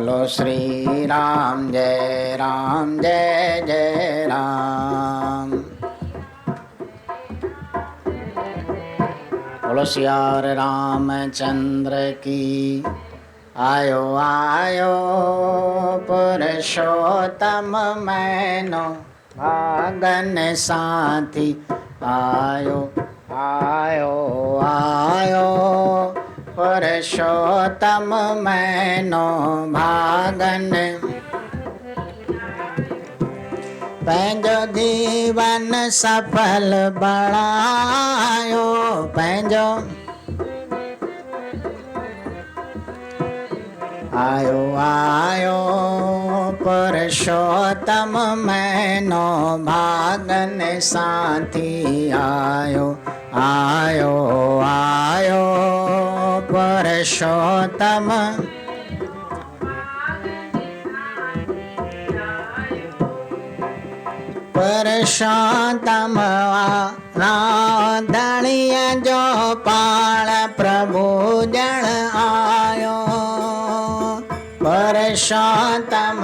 बोलो श्री राम जय जय राम। बोलो सियार रामचंद्र की। आयो आयो पुरुषोत्तम मैनो भागन साथी। आयो आयो आयो पुरुषोत्तम मैनो भागन। पंहिंजो जीवन सफल बणायो। पंहिंजो आयो आयो पुरुषोत्तम मैनो भागन साथी। आयो आयो आयो पुरुषोत्तम। पुरुषोत्तम राधणीय जो पाण प्रभु जन आयो। पुरुषोत्तम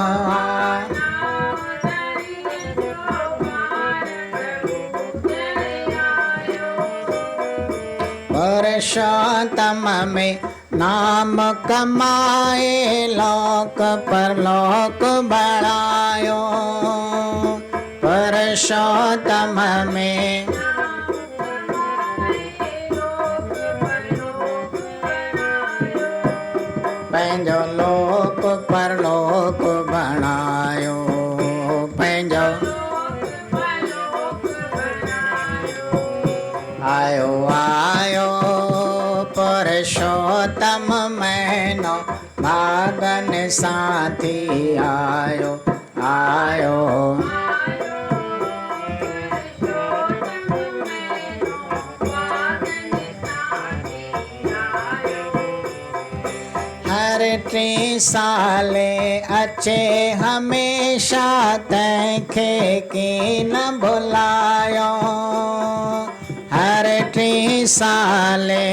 पुरुषोत्तम में नाम कमाए लोक परलोक बढ़ायो। पुरुषोत्तम में पंहिंजो लोक परलोक बणायो। पंहिंजो आयो आयो पुरुषोत्तम मैनो भागन साथी। आयो आयो हर टे साले अचे हमेशा तंहिंखे की न भुलायो। हर टे साले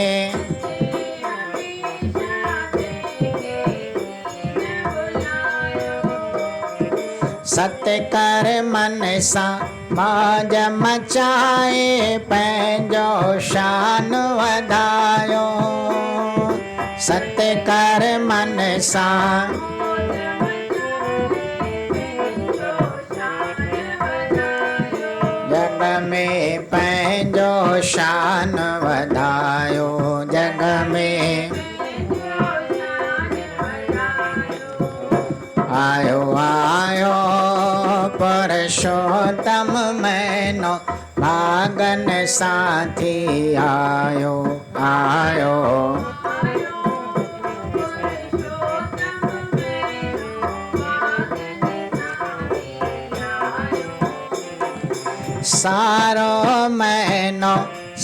सत्य कर मन सा मौज मचाए पंहिंजो शान वधायो। सत्य कर मन सा जग में पंहिंजो शान वधायो। जग में आयो आयो पुरुषोत्तम मैनो भागन साथी। आयो आयो सारो मैनो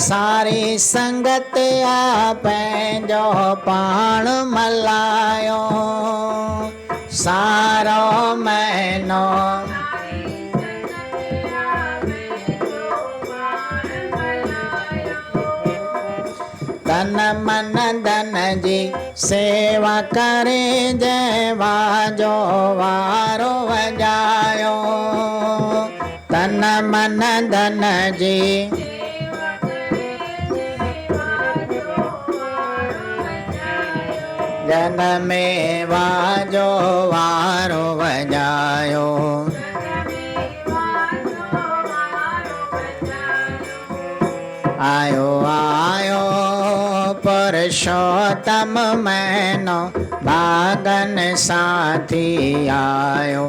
सारी संगत आ पंहिंजो पाण मलायो। सारो मैनो तन मन धन जी सेवा करे जयवा जो वारो वजायो। तन मन धन जी जन में वाजो वारो वजायो। आयो आयो पुरुषोत्तम मैनो भागन साथी। आयो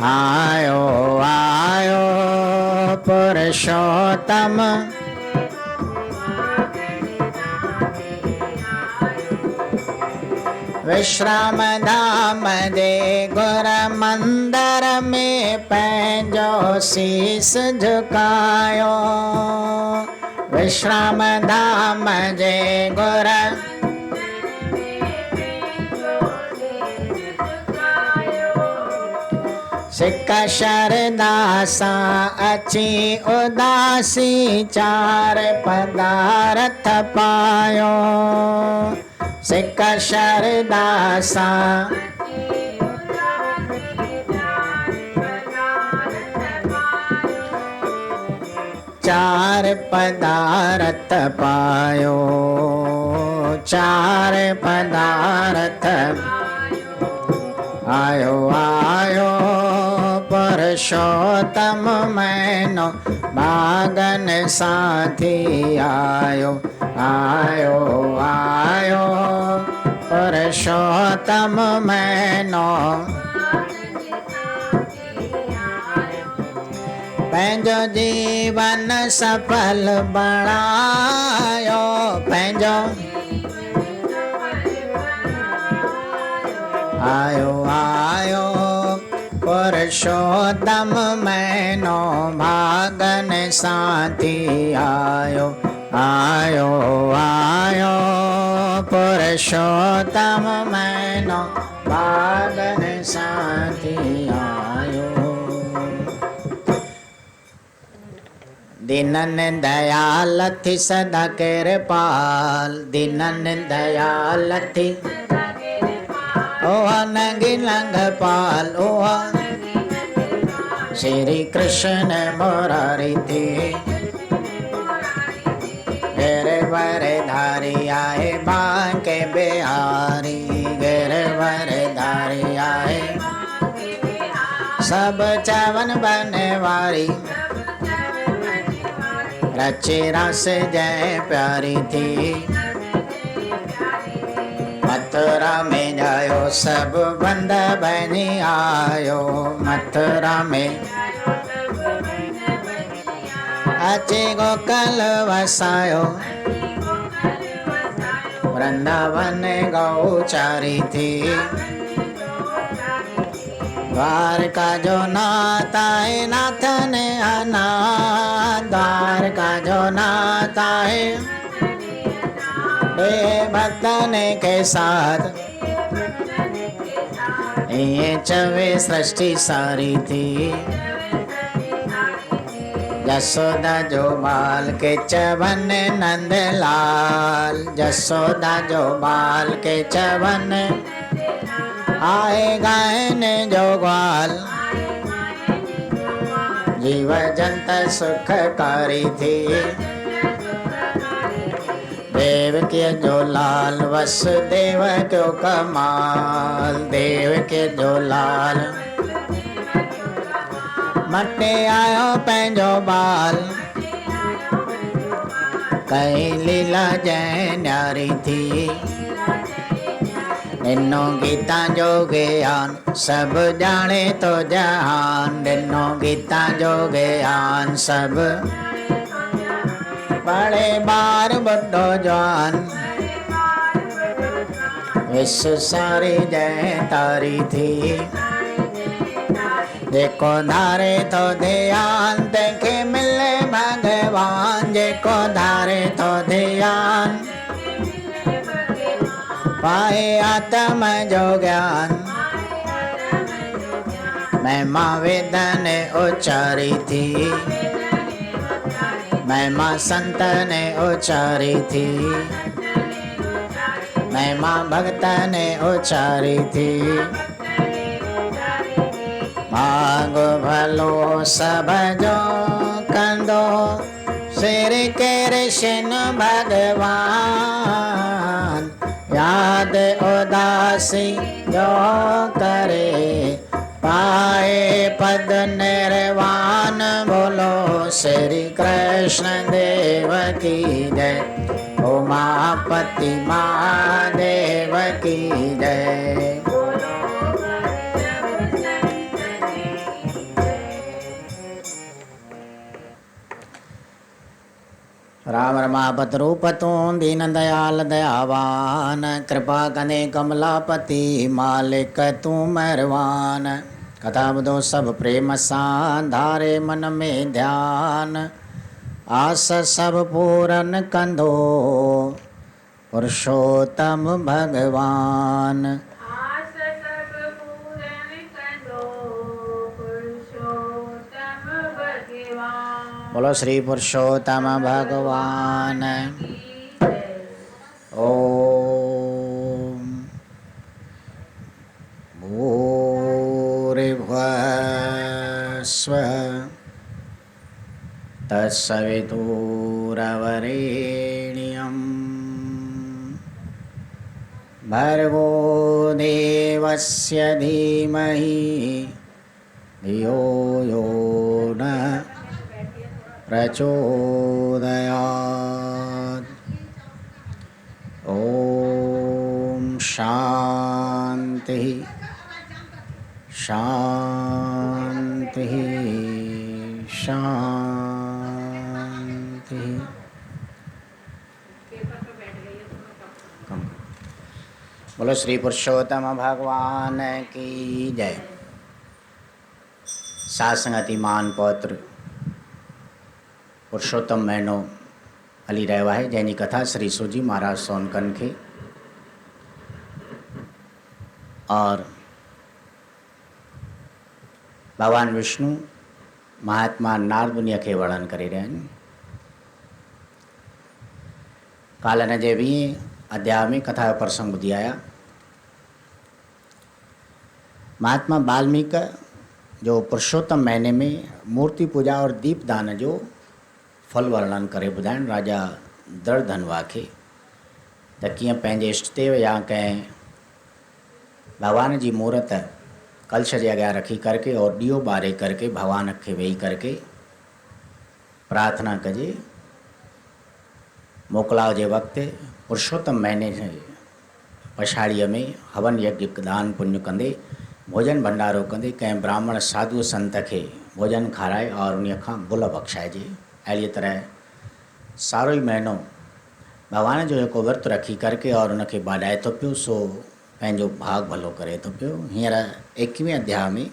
आयो आयो पुरुषोत्तम विश्राम धाम दे गुर मंदिर में पंहिंजो शीस झुकायो। विश्राम धाम जे गुर सिक शरदा सा अची उदासी चार पदार्थ पायो। सिक शरदा सा चार पदार्थ पायो, चार पदार्थ आयो आयो पुरुषोत्तम मैनो भागन साथी आयो आयो आयो पुरुषोत्तम मैनो पंहिंजो जीवन सफल बणायो पंहिंजो आयो आयो पुरुषोत्तम मैनो भागन साथी आयो आयो आयो पुरुषोत्तम मैनो भागन साथी आयो। दीनन दयाल थी सदा कृपाल, दीनन दयाल थी ओह नंगी लंघपाल ओह श्री कृष्ण मुरारी थी गिरवर धारी आए बांके बिहारी, गिरवर धारी आए सब चवन बनवारी, रचे रस जय प्यारी थी मथुरा में जायो सब बंद बनी आयो, मथुरा में अचे गोकल वसायो, वृंदावन गौचारी थी द्वारका जो नाता है नाथन अनाथ, द्वारका जो नाता है भक्तन के साथ ये चवे सृष्टि सारी थी यशोदा जो बाल के चवन नंदलाल, यशोदा जो बाल के चवन आए गायन जो ग्वाल, जीव जंत सुखकारी थी देव के जो लाल वसुदेव क्यों कमाल, देव के जो लाल मटे आयो पंहिंजो बाल, कई लीला जय न्यारी थी ॾिनो गीता जो ज्ञान सब जाने तो जहान, ॾिनो गीता जो ज्ञान सब बड़े बार बड़ो जवान विश्व सारी जय तारी थी जेको धारे तो ध्यान देखे मिले भगवान, जेको धारे तो ध्यान पाए आत्म जो ज्ञान, महिमा वेदन उच्चारी थी महिमा संत ने उच्चारी थी, महिमा भक्त ने उच्चारी थी भाग भलो सब जो कंदो श्री कृष्ण भगवान, याद उदासी जो करे पाए पद निर्वाण, बोलो श्री कृष्ण देव की जय, उमापति महादेव की जय। राम रमापत रूप तू दीन दयाल दयावान, कृपा कने कमलापति मालिक तू मेहरबान, कथा बुधो सब प्रेम सां धारे मन में ध्यान, आस सब पूरन कंदो पुरुषोत्तम भगवान, आस सब पूरन कंदो पुरुषोत्तम भगवान। बोलो श्री पुरुषोत्तम भगवान। ओम भूर्भुवः स्वः तत्सवितुर्वरेण्यं भर्गो देवस्य धीमहि धियो यो न प्रचोदयात्। ॐ शान्ति शान्ति शान्ति। बोलो श्री पुरुषोत्तम भगवान की जय। सासंगतिमान पौत्र पुरुषोत्तम महीनो हली रहवा है, जैनी कथा श्री सूजी महाराज सोनकन के और भगवान विष्णु महात्मा नारद मुनिया के वर्णन करे रहे हैं। कालन जे भी अध्याय में कथा प्रसंग ॿुधी आया। महात्मा वाल्मीकि जो पुरुषोत्तम महीने में मूर्ति पूजा और दीपदान जो फल वर्णन करे ॿुधाइण राजा दर्दनवा खे त कीअं पंहिंजे इष्टदेव या कंहिं भगवान जी मूर्त कलश जे अॻियां रखी करके और ॾीओ ॿारे करके भगवान खे वेही करके प्रार्थना कजे। मोकलाव जे वक़्तु पुरुषोत्तम महीने पछाड़ीअ में हवन यज्ञ दान पुण्य कंदे भोजन भंडारो कंदे कंहिं ब्राह्मण साधु संत खे भोजन खाराए और उन खां गुल बख़्शाइजे। अहिड़ी तरह सारो ई महीनो भगवान जो जेको विर्त रखी करके और उनखे बाॾाए थो पियो, सो पंहिंजो भाग भलो करे थो पियो। हींअर 21वें अध्याय में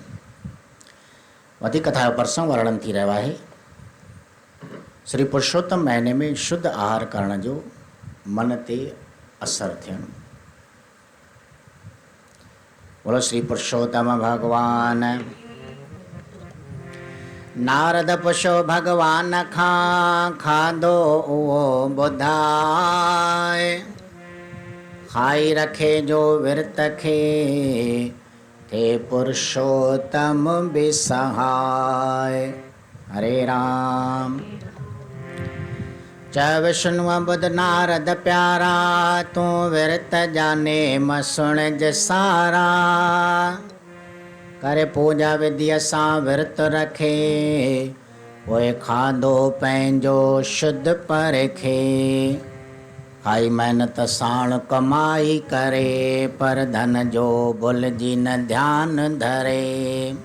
वधीक कथा जो प्रसंग वर्णन थी रहियो आहे। श्री पुरुषोत्तम महीने में शुद्ध आहार करण जो मन ते असर थियणु। बोलो श्री पुरुषोत्तम भगवान। नारद पुछो भगवान खां खाधो उहो ॿुधाए, खाई रखे जो विर्त खे थे पुरुषोत्तम बिसहाय। हरे राम। च विष्णु बुध नारद प्यारा, तू विरत जाने मसुण जसारा। करे पूजा विधि सां विरत रखे, पोइ खाधो पंहिंजो शुद्ध परखे। खाई महिनत साण कमाई करे, पर धन जो भुलिजी न ध्यान धरे।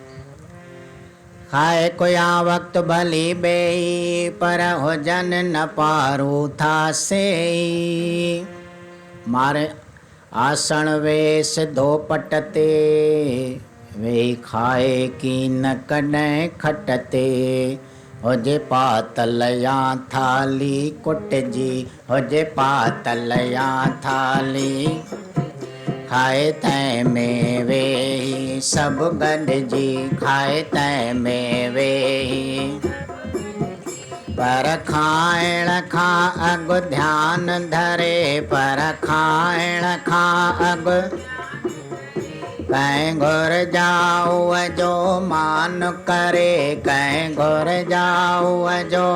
खाए कुया वक़्तु भली बेई, पर हुजन न पारू था सेई। मारे आसण वे सिधो पट ते, वेही खाए की न कॾहिं खट ते। हुजे पातल या थाली कुटजी, हुजे पातल या थाली। खाए तंहिं में वेही सभु गॾिजी, खाए तंहिं में वेही। पर खाइण खां अॻु ध्यान धरे, पर खाइण खां अॻु कंहिं घुर जाऊ जो मान करे, कंहिं घुर जाऊ जो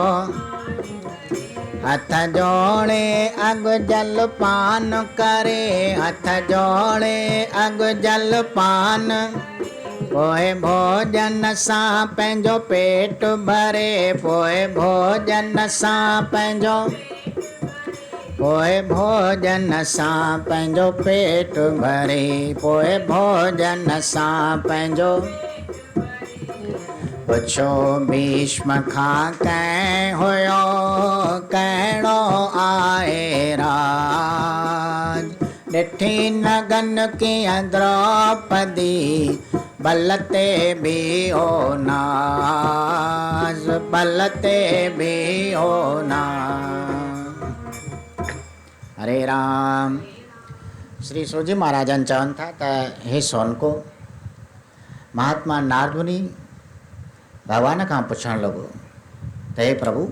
हथ जोड़े अॻु जलपान करे, हथ जोड़े अॻु जलपान। पोइ भोजन सां पंहिंजो पेट भरे, पोइ भोजन सां पंहिंजो, पोइ भोजन सां पंहिंजो पेट भरे, पोइ भोजन सां पंहिंजो। पुछो भीष्म खां कंहिं हुयो कहिड़ो आहे राज। ॾिठी नगन कीअं द्रौपदी, बल ते भी हो नाज, बल ते भी हो नाज। हरे राम। श्री सूजी महाराजन चवनि था त हे सोनको, महात्मा नारद मुनि भगवान खां पुछणु लॻो त हे प्रभु,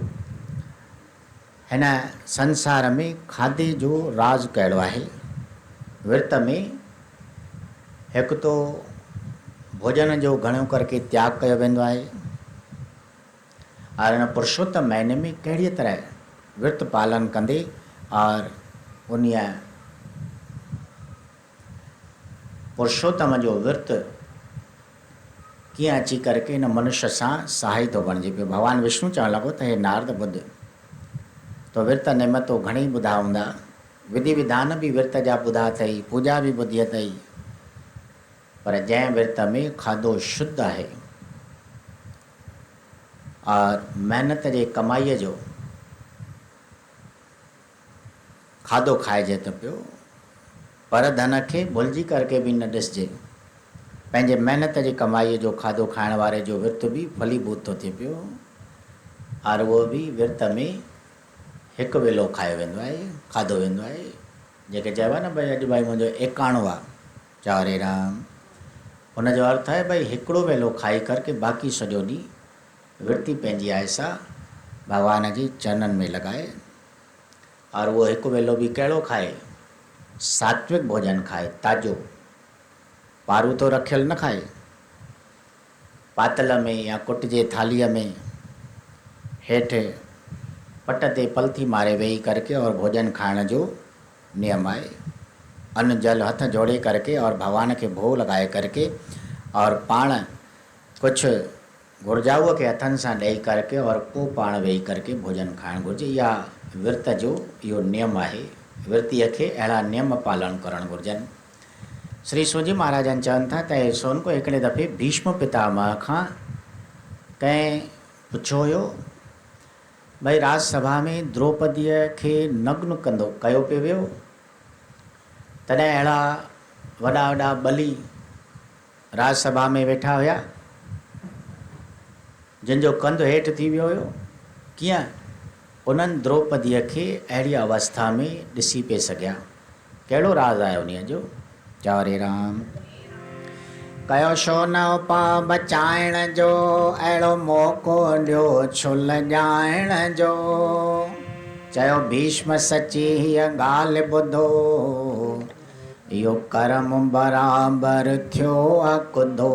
हिन संसार में खाधे जो राज कहिड़ो आहे। विर्त में हिकु तो भोजन जो घणो करके त्याग कयो वेंदो आहे, और इन पुरुषोत्तम महीने में कहिड़ी तरह विर्त पालन कंदे और उन पुरुषोत्तम जो विर्त कीअं अची करके इन मनुष्य सां सहाय थो बणिजे पियो। भगवान विष्णु चवणु लॻो त हे नारद ॿुध, तो विर्त नेम तो घणेई ॿुधा हूंदा, विधि विधान भी विर्त जा ॿुधा अथई, पूजा भी ॿुधी अथई, पर जंहिं विर्त में खाधो शुद्ध है और मेहनत जे कमाईअ जो खाधो खाइजे त पियो, पर धन खे भुलिजी करके भी न ॾिसजे, पंहिंजे मेहनत जी कमाईअ जो खाधो खाइण वारे जो विर्त भी फलीभूत थो थिए पियो और वो भी विर्त में हिकु वेलो खायो वेंदो आहे, खाधो वेंदो आहे। जेके चइबो आहे न भई अॼु भाई मुंहिंजो एकाणो आहे, चओ हरे राम, हुनजो अर्थ आहे भई हिकिड़ो वेलो खाई करके बाक़ी सॼो ॾींहुं विर्ती पंहिंजी आहे सा भगवान जी चरणनि में लॻाए, और वो हिकु वेलो भी कहिड़ो खाए, सात्विक भोजन खाए, ताज़ो, पारू तो रखियल न खाए, पातल में या कुट जे थालीअ में हेठि पट ते पलथी मारे वेही करके और भोजन खाइण जो नियम आहे। अन्न जल हथ जोड़े करके और भगवान के भोग लगाए करके और पाण कुछ घुर्जाऊअ के हथन सां ॾेई करके और पोइ पाण वेही करके भोजन खाइण घुरिजे। या विर्त जो इहो नियम आहे, विर्तीअ खे अहिड़ा नियम पालन करणु घुरिजनि। श्री सूजी महाराजन चवनि था त सोन को हिकिड़े दफ़े भीष्म पितामह खां कंहिं पुछियो हुयो भई राजसभा में द्रौपदीअ खे नग्न कंदो कयो पियो वियो, तॾहिं अहिड़ा वॾा वॾा बली राजसभा में वेठा हुया जिनजो कंधु हेठि थी वियो हुयो, कीअं उन्हनि द्रौपदीअ खे अहिड़ी अवस्था में ॾिसी पिए सघिया, कहिड़ो राज़ आहे उन्हीअ जो। चओ हरे राम। कयो छो न उपाउ बचाइण जो, अहिड़ो मौक़ो ॾियो छुल ॼाइण जो, चयो भीष्म सची हीअ ॻाल्हि ॿुधो, इहो कर्म बराबरि थियो अकुधो,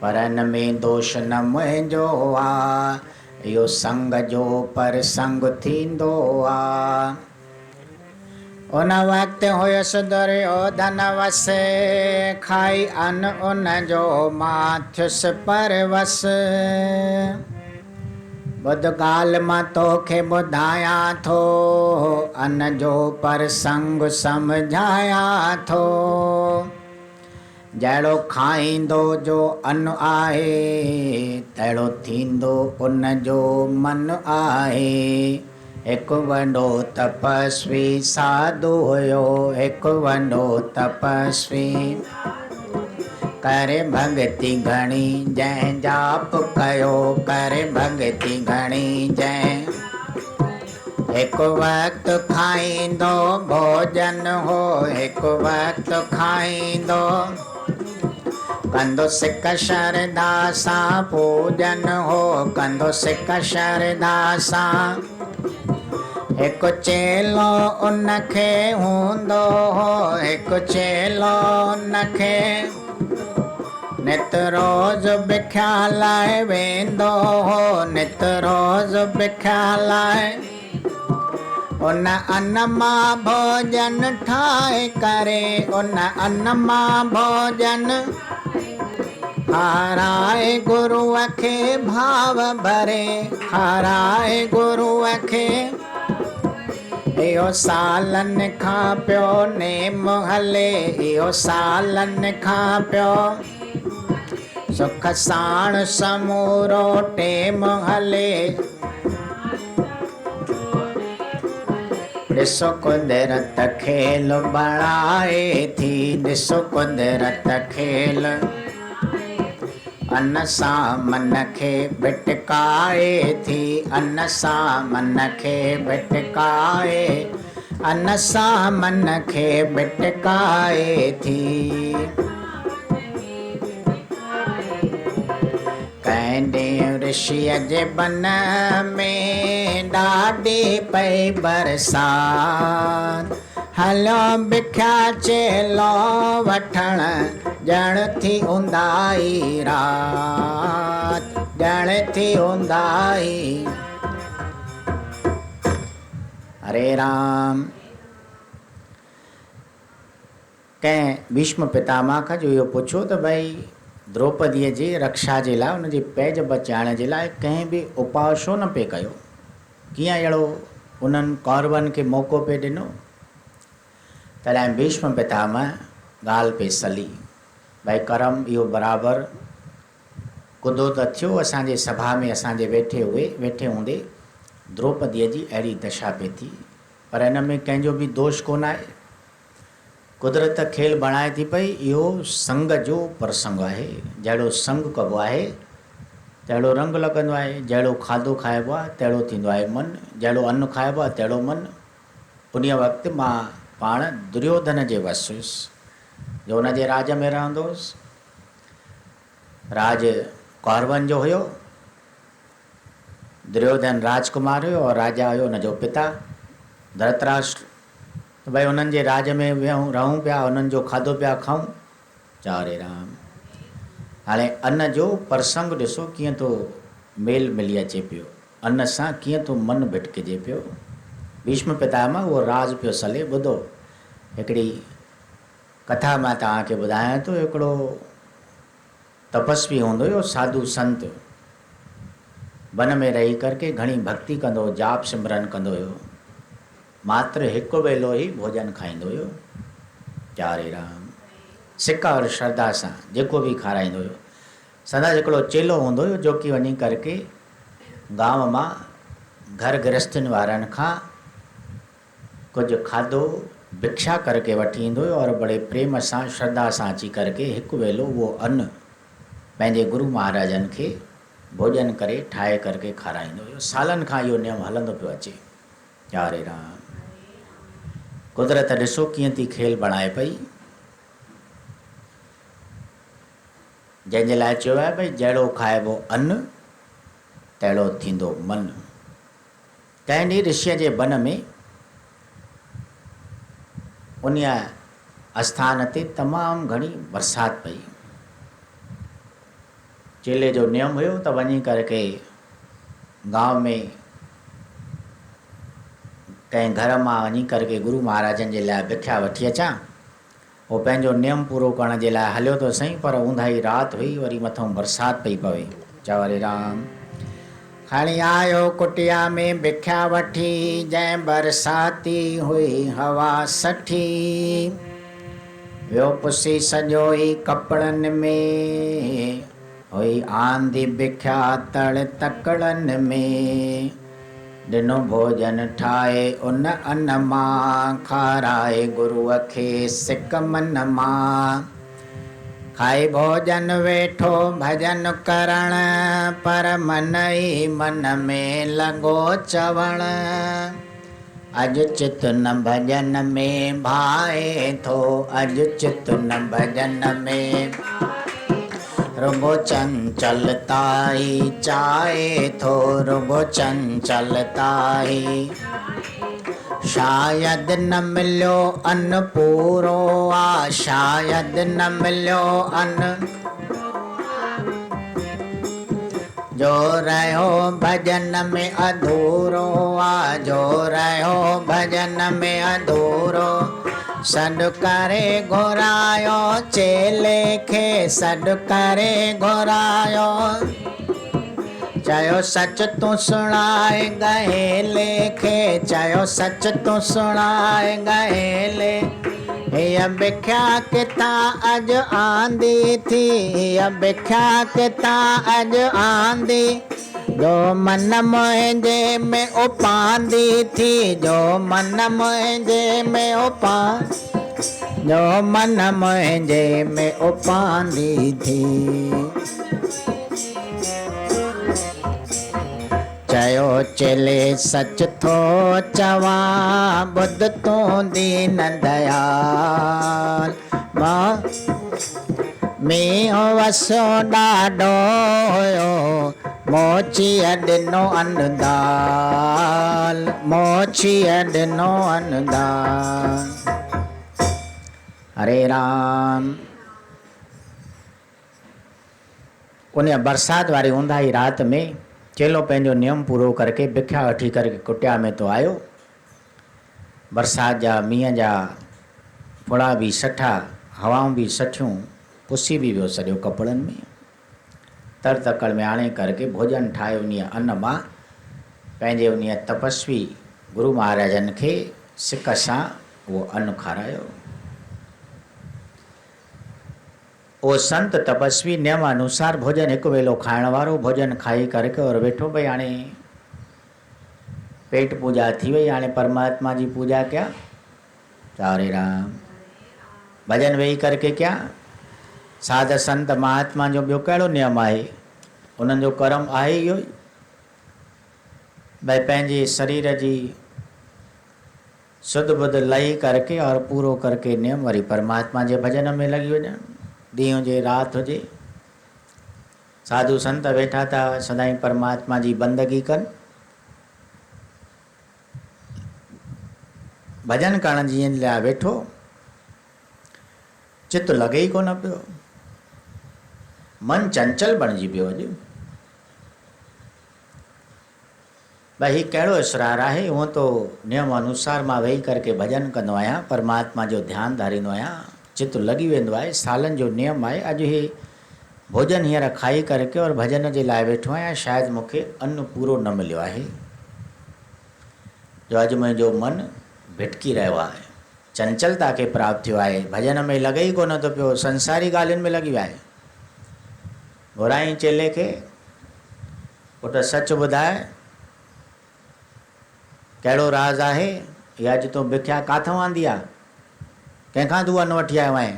पर हिन में दोष न मुंहिंजो आहे, इहो संग जो पर संग थींदो आहे। उन वक़्तु हुयुसि दुर्योधन वस, खाई अन्न उन जो मां थियुसि परवस, ॿुध ॻाल्हि मां तोखे ॿुधायां थो, अन्न जो पर संग सम्झायां थो, जहिड़ो खाईंदो जो अन्न आहे, तहिड़ो थींदो उन जो मन आहे। हिकु वॾो तपस्वी साधु हुयो, हिकु वॾो तपस्वी, करे भगति घणी जंहिं जाप कयो, करे भगति घणी जंहिं, हिकु वक़्तु खाईंदो भोजन हो, हिकु वक़्तु खाईंदो, कंदो सिक श्रद्धा सां पूजन हो, कंदो सिक श्रद्धा सां, हिकु चेलो उनखे हूंदो हो, हिकु चेलो उनखे नित रोज़ बिख्या लाइ वेंदो हो, नित रोज़ बिख्या लाइ, उन अन्न मां भोजन ठाहे करे, उन अन्न मां भोजन खाराए गुरुअ खे भाव भरे, खाराए गुरुअ खे, इहो सालनि खां पियो नेम हले, इहो सालनि खां पियो सुख साण समूरो टेम हले। ॾिसो कुदरत खेल बणाए थी, ॾिसो कुदरत खेल, अन्न सां मन खे भिटकाए थी, अन्न सां मन खे भिटकाए, अन्न सां मन खे भिटकाए थी। कंहिं ऋषिअ जे बन में ॾाढी पई बरसात, हलो बिख्या चेलो वठण ॼण थी उंदाई रात, ॼण थी हूंदाई। हरे राम। कंहिं भीष्म पितामह खां जो इहो पुछो त भई द्रौपदीअ जी रक्षा जे लाइ उनजे पैज बचाइण जे लाइ कंहिं बि उपाउ छो न पिए कयो, कीअं अहिड़ो उन्हनि कौरवनि खे मौक़ो पिए ॾिनो। तॾहिं भीष्म पितामह ॻाल्हि पिए सली, भई करम इहो बराबरि कुदो त थियो असांजे सभा में असांजे वेठे हूंदे द्रौपदीअ जी अहिड़ी दशा पई थी, पर हिन में कंहिंजो बि दोष कोन आहे। कुदरत खेल बणाए थी पई, इहो संग जो प्रसंग आहे। जहिड़ो संग कबो आहे तहिड़ो रंग लॻंदो आहे, जहिड़ो खाधो खाइबो आहे तहिड़ो थींदो आहे मन, जहिड़ो अन्न खाइबो आहे तहिड़ो मन। उन वक़्तु मां पाण दुर्योधन जे वस हुयुसि, जो हुनजे राज में रहंदो हुउसि। राज कौरवनि जो हुयो, दुर्योधन राजकुमार हुयो और राजा हुयो हुनजो पिता धृतराष्ट्र। भई उन्हनि जे राज में विहूं रहूं पिया, उन्हनि जो खाधो पिया खाऊं। चारे राम। हाणे अन्न जो प्रसंग ॾिसो कीअं थो मेल मिली अचे पियो, अन्न सां कीअं थो मन भिटकिजे पियो। भीष्म पितामह उहो राज पियो सले। ॿुधो, हिकिड़ी कथा मां तव्हांखे ॿुधायां थो। हिकिड़ो तपस्वी हूंदो हुयो, साधु संत, वन में रही करके घणी भक्ति कंदो हुयो, जाप सिमरन कंदो हुयो, मात्र हिकु वेलो ई भोजन खाईंदो हुयो। चारे राम। सिक और श्रद्धा सां जेको बि खाराईंदो हुयो। सदा हिकिड़ो चेलो हूंदो हुयो जो की वञी करके गांव मां घर गृहस्थियुनि वारनि खां कुझु खाधो भिक्षा करके वठी ईंदो हुयो और बड़े प्रेम सां श्रद्धा सां अची करके हिकु वेलो उहो अन्न पंहिंजे गुरु महाराजनि खे भोजन करे ठाहे करके खाराईंदो हुयो। सालनि खां इहो नियम हलंदो पियो अचे। यारे राम। कुदरत ॾिसो कीअं थी खेल बणाए पई, जंहिंजे लाइ चयो आहे भई जहिड़ो खाइबो अन्न तहिड़ो थींदो मन। कंहिं ॾींहुं ऋषिअ जे वन में उन आस्थान ते तमामु घणी बरसाति पई। चेले जो नियम हुयो त वञी करके गांव में कंहिं घर मां वञी करके गुरु महाराजनि जे लाइ भिख्या वठी अचां। उहो पंहिंजो नियम पूरो करण जे लाइ हलियो तो सही, पर ऊंधाई राति हुई, वरी मथां बरसाति पई पवे। चवरे राम। खणी आयो कुटिया में भिख्या वठी, जंहिं बरसाती हुई हवा सठी। वियो पुसी सॼो ई कपिड़नि में, हुई आंधी भिख्या तड़ तकड़नि में। ॾिनो भोजन ठाहे उन अन्न मां, खाराए गुरुअ खे सिक मन मां। खाई भोजन वेठो भजन करण, पर मन ई मन में लॻो चवण। अॼु चित न भजन में भाए थो, अॼु चित न भजन में रुगो चंचलताई चाहे थो, रुगो चंचलताई। शायद न मिलियो अन्न पूरो आ, शायद न मिलियो अन्न। जो रहियो भजन में अधूरो आ, जो रहियो भजन में अधूरो। सॾु करे घुरायो चेले खे, सॾु करे घुरायो। चयो सच तूं सुणाए गहेले खे, चयो सच तूं सुणाए गहेले। हीअ भिख्या किथां अॼु आंदी थी, हीअ भिख्या किथां अॼु आंदी। जो मन मुंहिंजे में उपांदी थी, जो मन मुंहिंजे में जो मन मुंहिंजे में उपांदी थी। चयो चेले सच थो चवां, ॿुध तूं दीन दयाल। मींहुं वसियो ॾाढो हुयो, मोचीअ ॾिनो अन्न दाल, मोचीअ ॾिनो अन्न दाल। हरे राम। उन बरसात वारी ऊंधाई रात में चेलो पंहिंजो नियम पूरो करके भिख्या वठी करके कुटिया में तो आयो। बरसात जा मींहं जा फुड़ा भी सठा, हवाऊं भी सठियूं, पुसी भी वियो सॼो कपिड़नि में। तर तकड़ में आणे करके भोजन ठाहियो। उन अन्न मां पंहिंजे उन तपस्वी गुरु महाराजन खे सिक सां उहो अन्न खारायो। वो संत तपस्वी नियम अनुसार भोजन एक वेलो खाइण वारो भोजन खाई करके और वेठो भई हाणे पेट पूजा थी वई, हाणे परमात्मा जी पूजा क्या? हरे राम। भजन वेही करके क्या? साध संत महात्मा जो ॿियो कहिड़ो नियम आहे? उन्हनि जो कर्म आहे इहो ई भई पंहिंजे शरीर जी शुद्ध बुद्ध लही करके और पूरो करके नियम वरी परमात्मा जे भजन में लॻी वञनि। ॾींहुं हुजे राति हुजे, साधु संत वेठा था सदाईं परमात्मा जी बंदगी कनि। भजन करण जी लाइ वेठो, चित लॻे ई कोन पियो, मन चंचल बणिजी पियो। अॼु भाई ही कहिड़ो इसरार आहे? हूअं तो नियम अनुसार मां वेही करके भजन कंदो आहियां, परमात्मा जो ध्यानु धारींदो आहियां, चित लॻी वेंदो आहे, सालनि जो नियम आहे। अॼु हे भोजन हींअर खाई करके और भजन जे लाइ वेठो आहियां, शायदि मूंखे अन्न पूरो न मिलियो आहे, जो अॼु मुंहिंजो मन भिटकी रहियो आहे, चंचलता खे प्राप्त थियो आहे, भजन में लॻे ई कोन थो पियो, संसारी ॻाल्हियुनि में लॻी वियो आहे। घुराई चेले खे, पुट सच ॿुधाए कहिड़ो राज़ आहे? या अॼु तूं भिख्या काथां आंदी आहे? कंहिंखां तूं अन्न वठी आयो आहीं?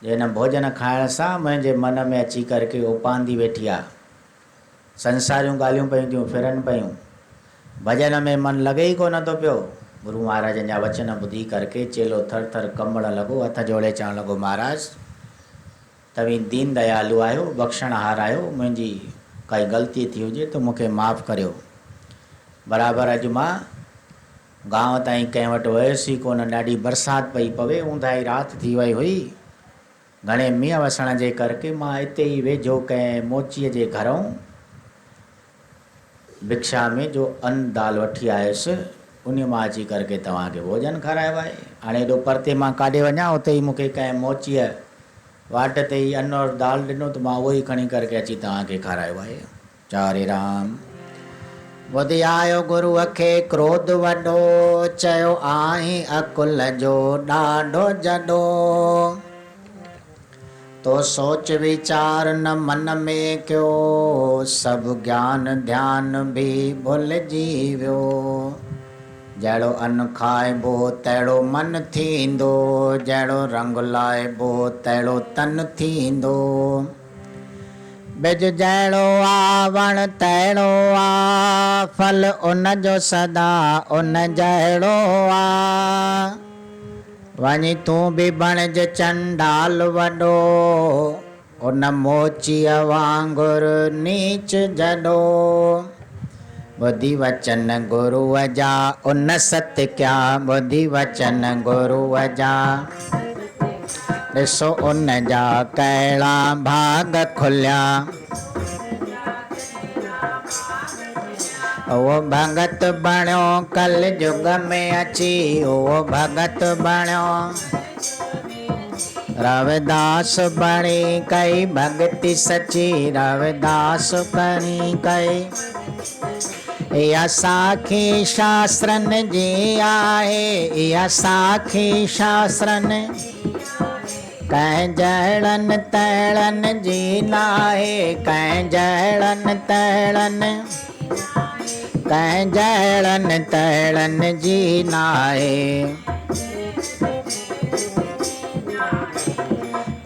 जे हिन भोजन खाइण सां मुंहिंजे मन में अची करके उपांदी वेठी आहे, संसारियूं ॻाल्हियूं पयूं थियूं फिरनि पयूं, भजन में मन लॻे ई कोन थो पियो। गुरु महाराजनि जा वचन ॿुधी करके चेलो थर थर कंबण लॻो, हथ जोड़े चवणु लॻो, महाराज तव्हीं दीन दयालु आहियो, बख़्शणहार आहियो, मुंहिंजी काई ग़लती थी हुजे त मूंखे माफ़ु करियो। बराबरि अॼु मां गांव ताईं कंहिं वटि वयुसि ई कोन, ॾाढी बरसाति पई पवे, ऊंधाई राति थी वई हुई, घणे मींहं वसण जे करके मां हिते ई वेझो कंहिं मोचीअ जे घरों भिक्षा में जो अन्न दाल वठी आयुसि, उन मां अची करके तव्हांखे भोजन खारायो आहे। हाणे हेॾो परते मां काॾे वञा, उते ई मूंखे कंहिं मोचीअ वाट ते ई अन्न और दाल ॾिनो त मां उहो ई खणी करके अची तव्हांखे खारायो आहे। हरे राम। ॿुधी आयो गुरूअ खे क्रोध वॾो, चयो आहीं अकुल जो ॾाढो जॾो, तो सोच वीचार न मन में कयो, सभु ज्ञान ध्यान भी भुलिजी वियो। जहिड़ो अन्न खाइबो तहिड़ो मन थींदो, जहिड़ो रंग लाइबो तहिड़ो तन थींदो, बिज जहिड़ो आ वण तहिड़ो आ, फल उन जो सदा उन जहिड़ो आ। वञी तूं बि बणिज चंडाल वॾो, उन मोचीअ वांगुर नीच जॾो। ॿुधी वचन गुरूअ जा उन सत्य क्या, ॿुधी वचन गुरूअ जा ॾिसो उन जा कहिड़ा भाग खुलिया। उहो भगत बणियो कल युग में अची, उहो भगत बणियो रविदास बणी कई भगति सची, रविदास बणी कई। इहा साखी शास्त्रनि जी आहे, इहा साखी शास्त्रनि कंहिं जहिड़नि तहिड़नि जी नाहे, कंहिं जहिड़नि तहिड़नि, कंहिं जहिड़नि तहिड़नि जी नाहे।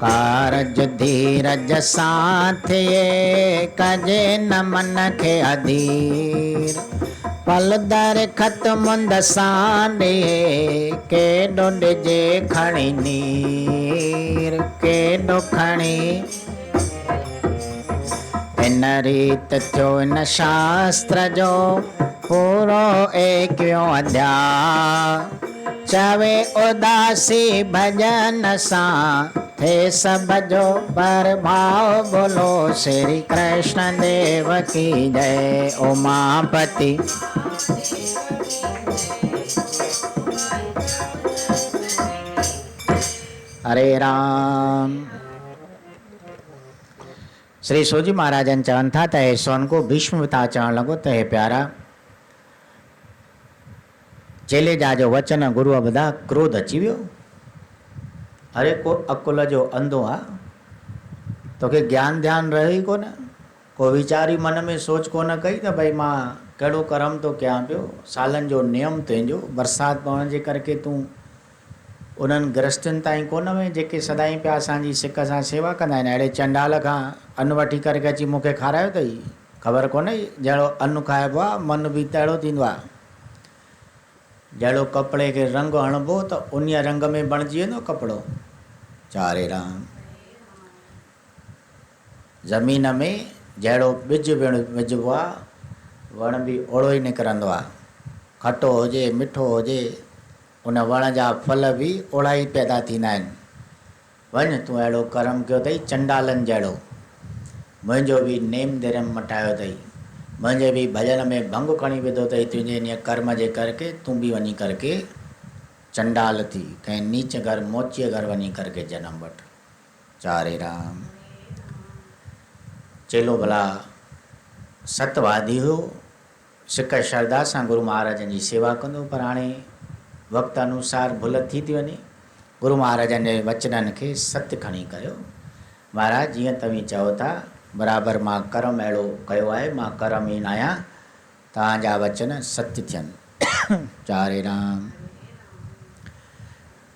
कारज धीरज सां थिए, कजे न मन खे अधीर, पल दर खत मुंद सां ॾिए, केॾो ॾिजे खणी नीर, केॾो खणी। इन रीत थियो इन शास्त्र जो पूरो 21 अध्याय, चवे उदासी भजन सां हे सब जो प्रभाव बोलो श्री कृष्ण देव की जय। उमापति हरे राम। श्री सोजी महाराजन चवन था त हे सोन को भीष्म पिता चवण लॻो त हे प्यारा चेले जा जो वचन गुरु ॿुधा क्रोध अची वियो। अरे को अकुल जो अंधो आहे, तोखे ज्ञान ध्यान रहे ई कोन, को वीचार ई मन में सोच कोन कई त भई मां कहिड़ो कर्म थो कयां पियो। सालनि जो नियम तुंहिंजो, बरसाति पवण जे करके तूं उन्हनि गृहस्थनि ताईं कोन वञे जेके सदाईं पिया असांजी सिक सां सेवा कंदा आहिनि। अहिड़े चंडाल खां अन्न वठी करे अची मूंखे खारायो अथई, ख़बर कोन्हे जहिड़ो अन्न खाइबो आहे मन बि तहिड़ो थींदो आहे। जहिड़ो कपिड़े खे रंग हणिबो त उन रंग में बणिजी वेंदो कपिड़ो। चारे राम। ज़मीन में जहिड़ो ॿिज विझिबो आहे वण बि ओड़ो ई निकिरंदो आहे। खटो हुजे मिठो हुजे उन वण जा फल बि ओड़ा ई पैदा थींदा आहिनि। वञ तूं अहिड़ो कर्म कयो अथई चंडालनि जहिड़ो, मुंहिंजो बि नेम धर्म मटायो अथई, मुंहिंजे बि भॼन में भंग खणी विधो अथई तुंहिंजे इन कर्म जे करके तूं बि वञी करके चंडाल थी कंहिं नीच घर मोचीअ घर वञी करके जन्म वठ। चारे राम। चेलो भला सतवादी हो, सिक श्रद्धा सां गुरु महाराजनि जी सेवा कंदो, पर हाणे वक़्तु अनुसार भुल थी थी वञे। गुरु महाराजनि जे वचननि खे सत्य खणी कयो। महाराज जीअं तव्हीं चओ था बराबरि मां कर्म अहिड़ो कयो आहे, मां कर्महीन आहियां, तव्हांजा वचन सत्य थियनि। चारे राम।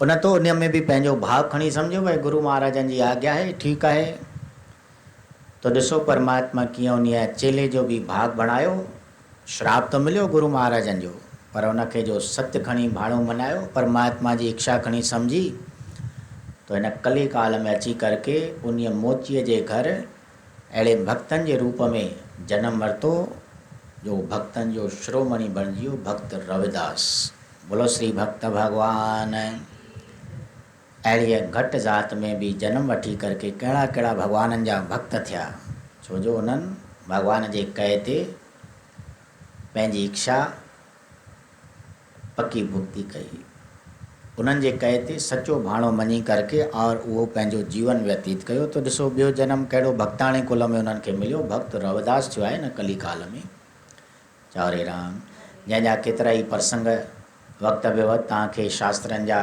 उन तो उन में बि पंहिंजो भाव खणी सम्झो भई गुरु महाराजनि जी आज्ञा आहे, ठीकु आहे। तो ॾिसो परमात्मा कीअं उन चेले जो बि भाग बणायो। श्राप तो मिलियो गुरु महाराजनि जो, पर उनखे जो सत्य खणी भाणो मनायो, परमात्मा जी इच्छा खणी सम्झी, तो हिन कली काल में अची करके उन मोचीअ जे घर अहिड़े भक्तनि जे रूप में जन्म वरितो जो भक्तनि जो शिरोमणि बणिजी वियो भक्त रविदास। बोलो श्री भक्त भगवान। अहिड़ी घटि ज़ात में बि जन्म वठी करके कहिड़ा कहिड़ा भॻवाननि जा भक्त थिया, छो जो उन्हनि भॻवान जे कए ते पंहिंजी इच्छा पकी भुक्ति कई, उन्हनि जे कए ते सचो भाणो मञी करके और उहो पंहिंजो जीवन व्यतीत कयो। तो ॾिसो ॿियो जन्म कहिड़ो भक्ताणी कुल में उन्हनि खे मिलियो, भक्त रविदास थियो आहे न कली काल में। चारे राम। जंहिंजा केतिरा ई प्रसंग वक्तव्य तव्हांखे शास्त्रनि जा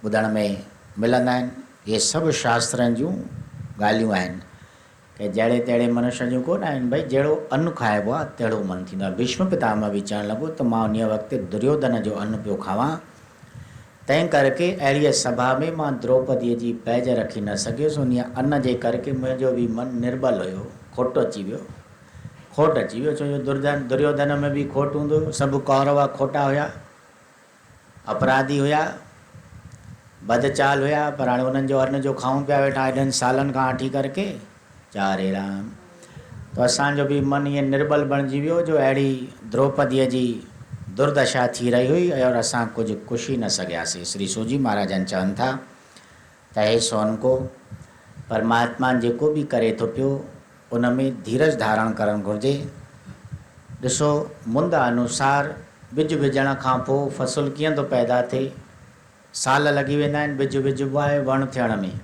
ॿुधण में मिलंदा आहिनि। इहे सभु शास्त्रनि जूं ॻाल्हियूं आहिनि कि जहिड़े तहिड़े मनुष्य जूं कोन आहिनि। भई जहिड़ो अन्न खाइबो आहे तहिड़ो मन थींदो आहे। भीष्म पितामह बि चवणु लॻो त मां उन वक़्तु दुर्योधन जो अन्न पियो खावां, तंहिं करके अहिड़ीअ सभा में मां द्रौपदीअ जी पैज रखी न सघियुसि। उन अन्न जे करके मुंहिंजो बि मन निर्बल हुयो, खोट अची वियो, खोट अची वियो। छो जो दुर्योधन में बि खोट हूंदो, सभु कौरव खोटा हुया, अपराधी हुया, बदचाल हुया, पर हाणे उन्हनि जो अन्न जो खाऊं पिया वेठा हेॾनि सालनि खां वठी करके। चारे राम। तो असांजो बि मन ईअं निर्बल बणिजी वियो जो अहिड़ी द्रौपदीअ जी दुर्दशा थी रही हुई और असां कुझु कुशी न सघियासीं। श्री सोजी महाराजनि चवनि था त हे सोन को परमात्मा जेको बि करे थो पियो उन में धीरज धारण करणु घुरिजे। ॾिसो मुंद अनुसार बिज विझण खां पोइ फसल कीअं थो पैदा थिए, साल लॻी वेंदा आहिनि बिज विझिबो आहे वण थियण में,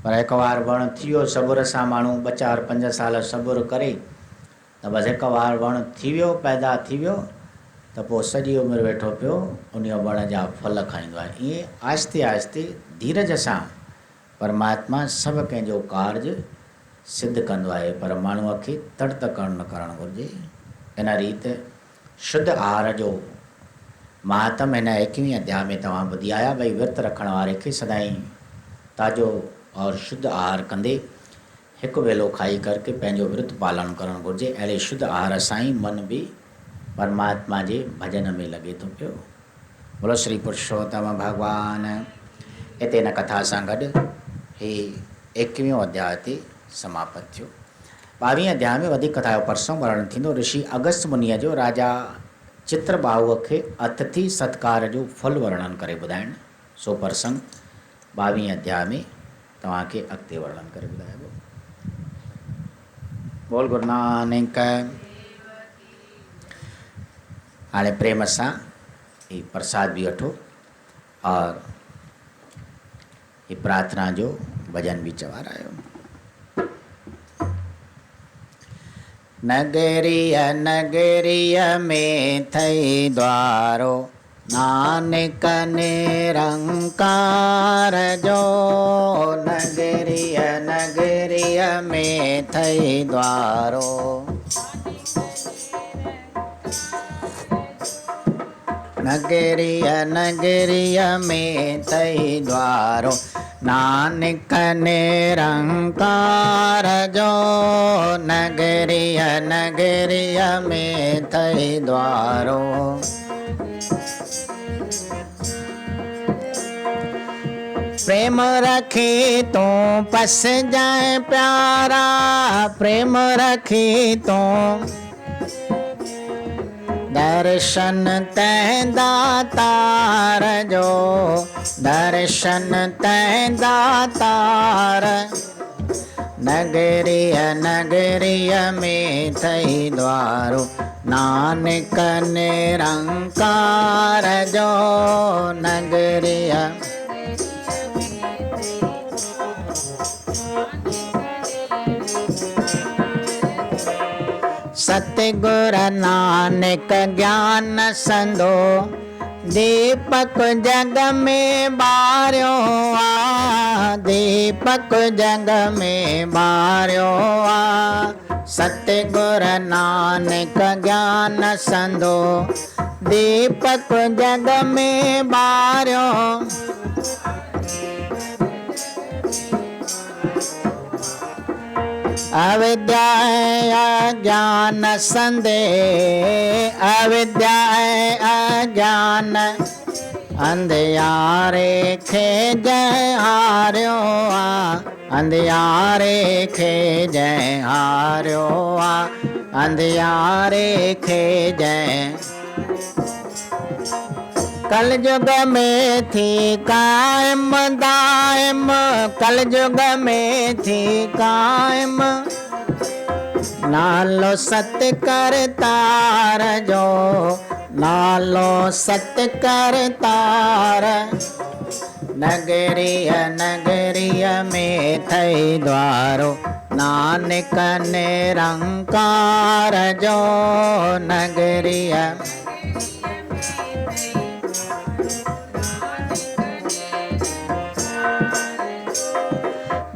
पर हिकु बार वण थी वियो सबुर सां माण्हू 2-4-5 साल सबुरु करे त बसि हिकु बार वण थी वियो, पैदा थी वियो, त पोइ सॼी उमिरि वेठो पियो उन वण जा फल खाईंदो आहे। ईअं आहिस्ते आहिस्ते धीरज सां परमात्मा सभु कंहिंजो कार्य सिद्ध कंदो आहे, पर माण्हूअ खे तड़त करणु न करणु घुरिजे। इन रीति शुद्ध आहार जो महात्म हिन 21वें अध्याय में तव्हां ॿुधी आया। भई विर्त रखण वारे खे सदाईं ताज़ो और शुद्ध आहार कंदे हिकु वेलो खाई करके पंहिंजो विर्त पालन करणु घुरिजे। अहिड़े शुद्ध आहार सां ई मन बि परमात्मा जे भजन में लॻे थो पियो। बोलो श्री पुरुषोत्तम भगवान। हिते हिन कथा सां गॾु ही 21वें अध्याय ते समाप्त थियो। 22वें अध्याय में वधीक कथा जो प्रसंग वर्णन थींदो। ऋषि अगस्त मुनीअ जो राजा चित्रबाहुअ खे अतिथि सत्कार जो फल वर्णन करे ॿुधाइण, सो प्रसंग 22वें अध्याय में तव्हांखे अॻिते वर्णन करे ॿुधाइबो। बोल गुरु नानक। हाणे प्रेम सां ही प्रसाद भी वठो और ही प्रार्थना जो भजन भी चवारायो। नगरीय नगरीय में थई द्वारो, नानक निरंकार जो। नगरीय नगरीय में थई द्वारो, नगरीय नगरीय में थई द्वारो, नानक निरंकार जो। नगरीय नगरीय में थई द्वारो, प्रेम रखी तो पस जाए प्यारा, प्रेम रखी तो दर्शन तै दातार जो। दर्शन तै दातार, नगरीय नगरीय में थई द्वारो, नानक निरंकार जो। नगरीय सतगुर नानक ज्ञान संदो, दीपक जग में बारियो आ। दीपक जग में बारियो आ, सतगुर नानक ज्ञान संदो, दीपक जग में बारियो। अविद्या अज्ञान संदे, अविद्या अज्ञान अंधियारे खे जय हारियो आ। अंधियारे खे जय हारियो आ, अंधियारे खे जय। कलयुग में थी कायम दायम, कलयुग में थी कायम, नालो सत्य करतार जो। नालो सत्य करतार, नगरीय नगरीय में थई द्वारो, नानक निरंकार जो। नगरीय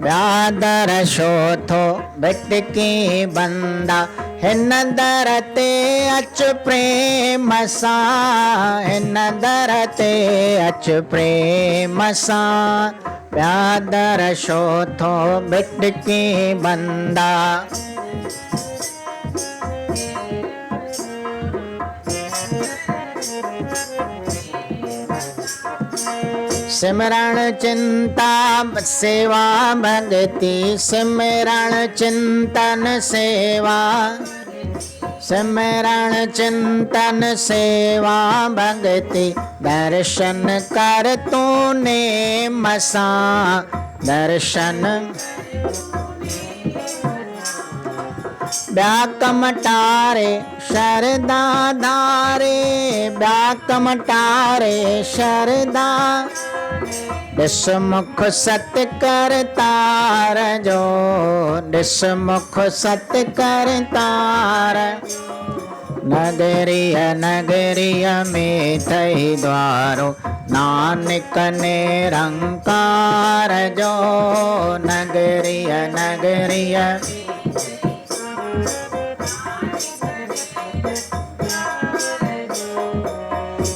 व्यादर शोथो बिटकी बंदा, हिन दर ते अच प्रेम सां। हिन दर ते अच प्रेम सां, व्यादर शोथो बिटकी बंदा। सिमरण चिंता सेवा भगति, सिमरण चिंतन सेवा। सिमरण चिंतन सेवा भगति, दर्शन कर तूने मसा। दर्शन ब्याकम टारे शरदा धारे, ब्याकम टारे शरदा। दिसमुख सत्य करतार जो, दिसमुख सत्य करतार। नगरीय नगरीय में थई द्वारो, नानक निरंकार जो। नगरीय नगरीय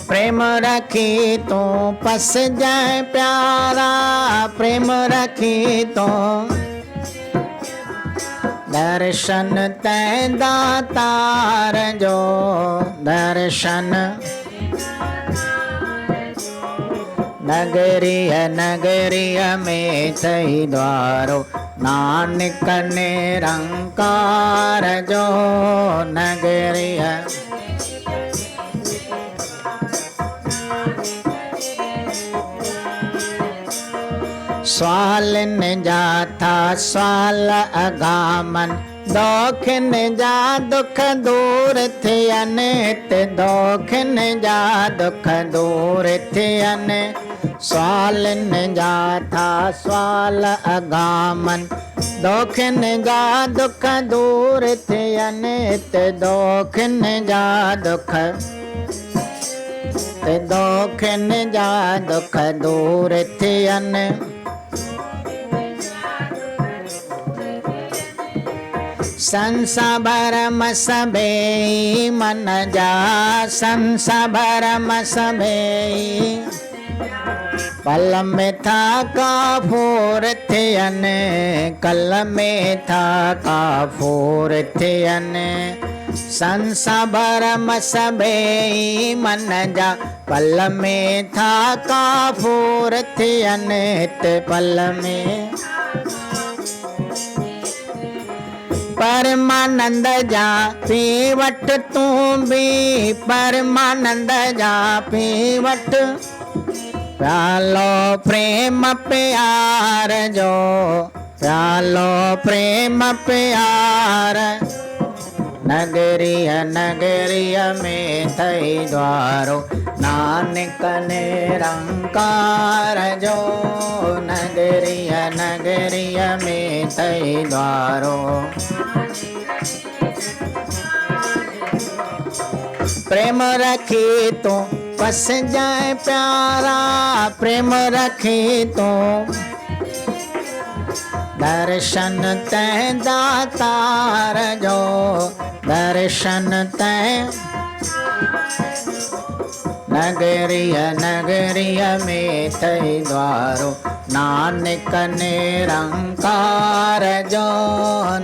प्रेम रखी तो पस जाए प्यारा, प्रेम रखी तो दर्शन तै दातार जो। दर्शन नगरीय नगरीय में थई द्वारो, नानक निरंकार जो। नगरीय स्वालिन जाथा स्वाल अगामन दोखिन जा दुख दूर थियन ते दोखिन जा दुख दूर थियन स्वालिन जाथा स्वाल अगामन दोखिन जा दुख दूर थियन ते दोखिन जा दुख ते दोखिन जा दुख दूर थियन संसा भरम सबे मन जा संसा भरम सबे पल में था काफूर थियन कल में था काफूर थियन संसा भरम सबे मन जा पल में था काफूर थियन ते पल में परमानंद जा पीवट तू भी परमानंद जा पीवट प्यालो प्रेम प्यार जो प्यालो प्रेम प्यार नगरिय नगरिय में थई द्वारो नानक निरंकार जो नगरिय नगरिय में थई द्वारो प्रेम रखी तो बस जाए प्यारा प्रेम रखी तो दर्शन तै दातार जो दर्शन तै नगरिय नगरिय में थई द्वारो नानक निरंकार जो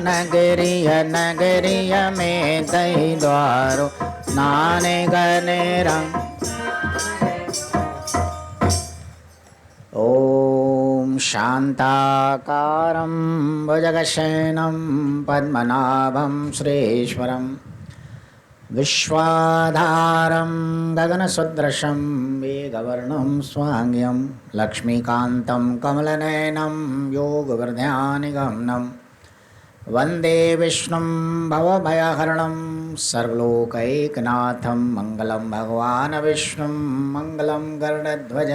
नगरिय नगरिय में थई द्वारो नानक निरंकार ओम शांताकारं भुजगशयनं पद्मनाभं सुरेश्वरं विश्वाधारं गगनसदृशं मेघवर्णं स्वांग्यं लक्ष्मीकान्तं कमलनयनं योगवृद्ध्यानिगमनं वन्दे विष्णुं भवभयहरणं सर्वलोकैकनाथं मङ्गलं भगवान् विष्णुं मङ्गलं गरुडध्वज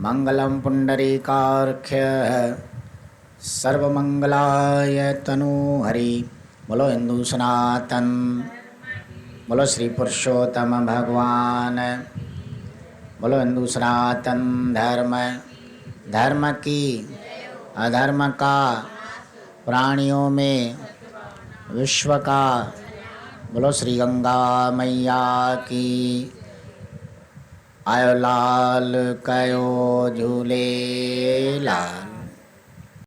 मंगलम पुंडरीकार्घ्य सर्वमंगलाय तनोहरि बोलो हिंदू सनातन बोलो श्री पुरुषोत्तम भगवान बोलो हिंदू सनातन धर्म धर्म की अधर्म का प्राणियों में विश्व का बोलो श्री गंगा मैया की आयो लाल कयो झूले लाल।